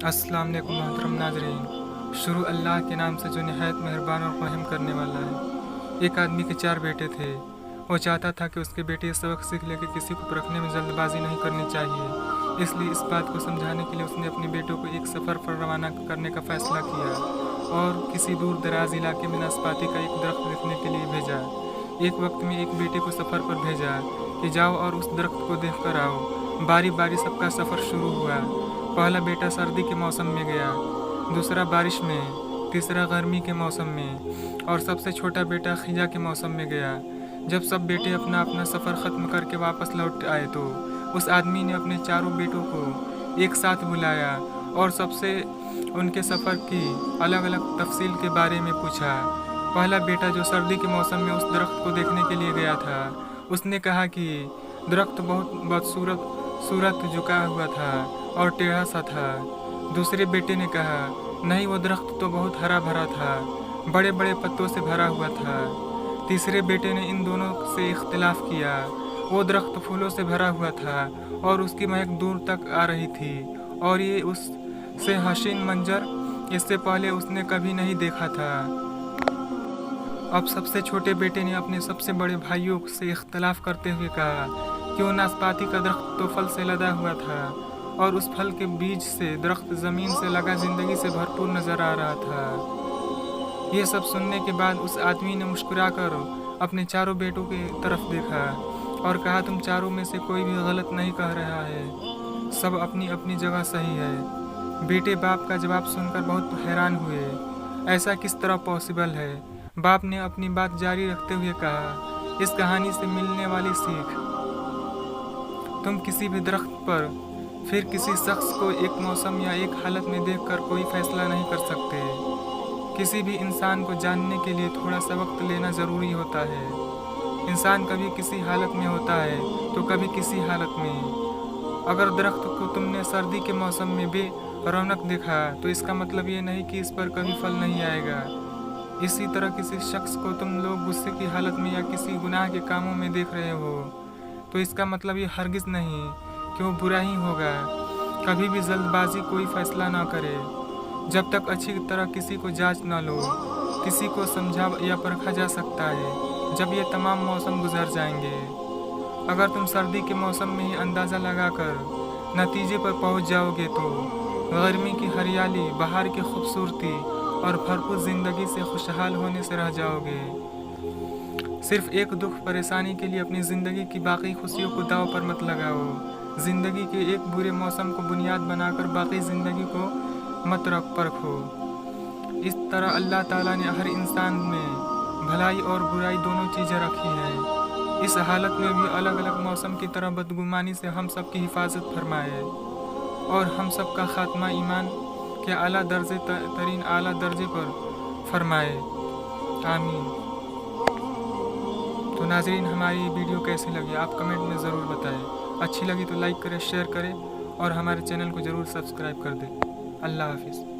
अस्सलाम वालेकुम मोहतरम नाज़रीन। शुरू अल्लाह के नाम से जो निहायत मेहरबान और रहम करने वाला है। एक आदमी के 4 बेटे थे। वो चाहता था कि उसके बेटे ये सबक सीख ले कि किसी को परखने में जल्दबाजी नहीं करनी चाहिए। इसलिए इस बात को समझाने के लिए उसने अपने बेटों को एक सफ़र पर रवाना करने का फ़ैसला किया और किसी दूर दराज इलाके में नाशपाती का एक दरख्त देखने के लिए भेजा। एक वक्त में एक बेटे को सफ़र पर भेजा कि जाओ और उस दरख्त को देख कर आओ। बारी बारी सबका सफ़र शुरू हुआ। पहला बेटा सर्दी के मौसम में गया, दूसरा बारिश में, तीसरा गर्मी के मौसम में और सबसे छोटा बेटा खिजा के मौसम में गया। जब सब बेटे अपना अपना सफ़र ख़त्म करके वापस लौट आए तो उस आदमी ने अपने चारों बेटों को एक साथ बुलाया और सबसे उनके सफ़र की अलग अलग तफसील के बारे में पूछा। पहला बेटा जो सर्दी के मौसम में उस दरख्त को देखने के लिए गया था, उसने कहा कि दरख्त बहुत बदसूरत झुका हुआ था और टेढ़ा सा था। दूसरे बेटे ने कहा, नहीं, वो दरख्त तो बहुत हरा भरा था, बड़े बड़े पत्तों से भरा हुआ था। तीसरे बेटे ने इन दोनों से इख्तिलाफ किया। वो दरख्त फूलों से भरा हुआ था और उसकी महक दूर तक आ रही थी और ये उससे हसीन मंजर इससे पहले उसने कभी नहीं देखा था। अब सबसे छोटे बेटे ने अपने सबसे बड़े भाइयों से इख्तिलाफ करते हुए कहा कि वो नाशपाती का दरख्त तो फल से लदा हुआ था और उस फल के बीज से दरख्त ज़मीन से लगा ज़िंदगी से भरपूर नज़र आ रहा था। ये सब सुनने के बाद उस आदमी ने मुस्कुराकर अपने चारों बेटों की तरफ देखा और कहा, तुम चारों में से कोई भी गलत नहीं कह रहा है, सब अपनी अपनी जगह सही है। बेटे बाप का जवाब सुनकर बहुत हैरान हुए। ऐसा किस तरह पॉसिबल है? बाप ने अपनी बात जारी रखते हुए कहा, इस कहानी से मिलने वाली सीख, तुम किसी भी दरख्त पर फिर किसी शख्स को एक मौसम या एक हालत में देखकर कोई फैसला नहीं कर सकते। किसी भी इंसान को जानने के लिए थोड़ा सा वक्त लेना ज़रूरी होता है। इंसान कभी किसी हालत में होता है तो कभी किसी हालत में। अगर दरख्त को तुमने सर्दी के मौसम में बेरौनक देखा तो इसका मतलब ये नहीं कि इस पर कभी फल नहीं आएगा। इसी तरह किसी शख्स को तुम लोग गुस्से की हालत में या किसी गुनाह के कामों में देख रहे हो तो इसका मतलब ये हरगिज़ नहीं कि वो बुरा ही होगा। कभी भी जल्दबाजी कोई फ़ैसला ना करे जब तक अच्छी तरह किसी को जांच ना लो। किसी को समझा या परखा जा सकता है जब ये तमाम मौसम गुजर जाएंगे। अगर तुम सर्दी के मौसम में ही अंदाज़ा लगाकर नतीजे पर पहुंच जाओगे तो गर्मी की हरियाली, बहार की खूबसूरती और भरपूर ज़िंदगी से खुशहाल होने से रह जाओगे। सिर्फ एक दुख परेशानी के लिए अपनी ज़िंदगी की बाकी खुशियों को दांव पर मत लगाओ। ज़िंदगी के एक बुरे मौसम को बुनियाद बनाकर बाकी ज़िंदगी को मत परखो। इस तरह अल्लाह ताला ने हर इंसान में भलाई और बुराई दोनों चीज़ें रखी हैं। इस हालत में भी अलग अलग मौसम की तरह बदगुमानी से हम सब की हिफाजत फरमाए और हम सब का खात्मा ईमान के आला दर्जे पर फरमाए, आमीन। तो नाज़रीन, हमारी वीडियो कैसी लगी आप कमेंट में ज़रूर बताएं। अच्छी लगी तो लाइक करें, शेयर करें और हमारे चैनल को ज़रूर सब्सक्राइब कर दें। अल्लाह हाफिज़।